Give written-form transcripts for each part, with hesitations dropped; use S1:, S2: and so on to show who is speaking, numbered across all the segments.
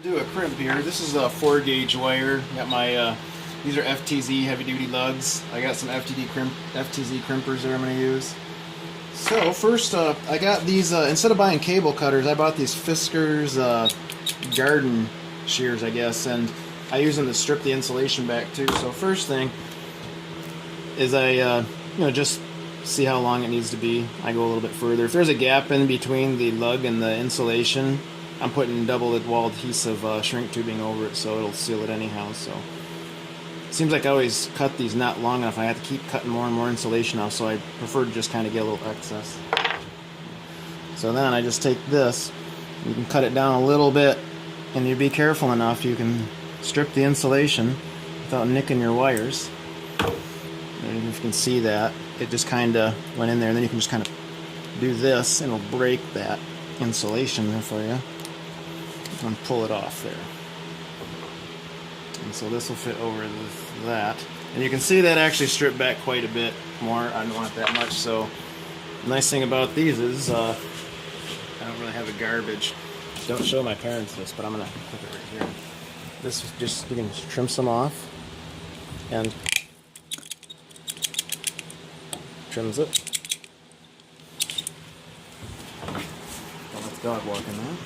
S1: Do a crimp here. This is a 4-gauge wire. Got my these are FTZ heavy duty lugs. I got some FTZ crimpers that I'm going to use. So first I got these instead of buying cable cutters, I bought these Fisker's garden shears, I guess, and I use them to strip the insulation back too. So first thing is I just see how long it needs to be. I go a little bit further. If there's a gap in between the lug and the insulation, I'm putting double wall adhesive shrink tubing over it so it'll seal it anyhow. So it seems like I always cut these not long enough. I have to keep cutting more and more insulation off, so I prefer to just kind of get a little excess. So then I just take this, you can cut it down a little bit, and you be careful enough you can strip the insulation without nicking your wires. And if you can see that, it just kind of went in there, and then you can just kind of do this and it'll break that insulation there for you and pull it off there. And so this will fit over that, and you can see that actually stripped back quite a bit more. I don't want that much. So the nice thing about these is I don't really have a garbage. Don't show my parents this, but I'm gonna put it right here. This is just, you can just trim some off and trims it. Well, that's dog walking now.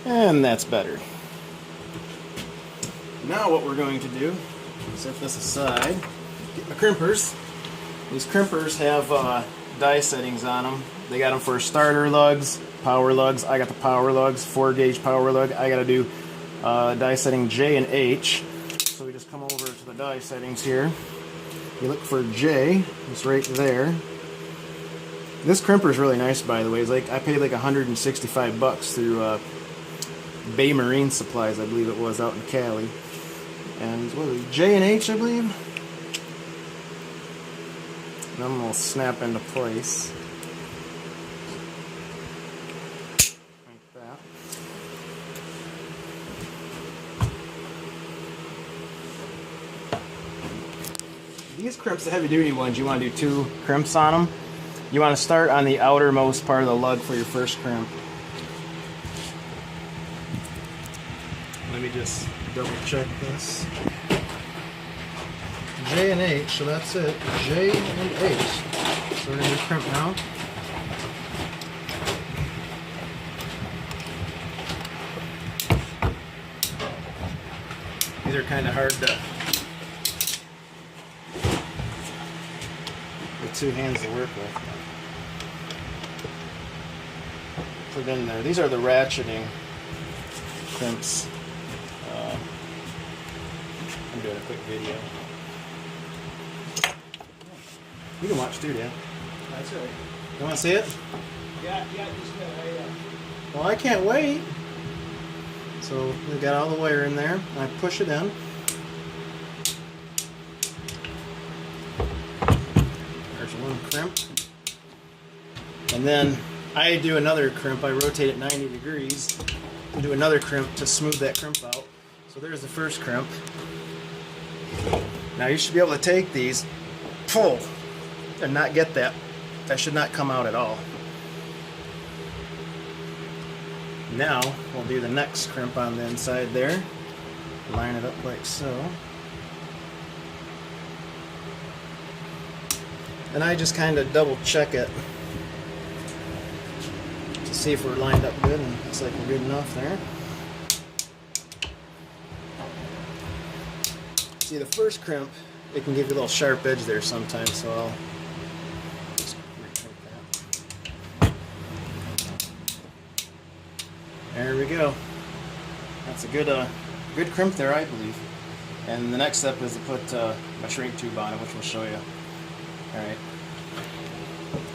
S1: And that's better. Now what we're going to do, set this aside, get my crimpers. These crimpers have die settings on them. They got them for starter lugs, power lugs. I got the power lugs, 4-gauge power lug. I got to do die setting J and H. So we just come over to the die settings here. You look for J, it's right there. This crimper is really nice, by the way. It's like I paid like $165 through Bay Marine Supplies, I believe it was, out in Cali. And what is it, J and H, I believe. And then we'll snap into place like that. These crimps, the heavy duty ones, you want to do 2 crimps on them. You want to start on the outermost part of the lug for your first crimp. Let me just double check this. J and H, so that's it. J and H. So we're going to crimp now. These are kind of hard to with 2 hands to work with. Put in there. These are the ratcheting crimps. I'm doing a quick video. You can watch too, Dan.
S2: That's right.
S1: You want to see it?
S2: Yeah, just
S1: Well, I can't wait. So we've got all the wire in there. I push it in. There's one crimp. And then I do another crimp. I rotate it 90 degrees and do another crimp to smooth that crimp out. So there's the first crimp. Now you should be able to take these, pull, and not get that. That should not come out at all. Now we'll do the next crimp on the inside there. Line it up like so. And I just kind of double check it to see if we're lined up good, and looks like we're good enough there. See, the first crimp, it can give you a little sharp edge there sometimes, so I'll just retake that. There we go. That's a good crimp there, I believe. And the next step is to put my shrink tube on it, which we'll show you. All right.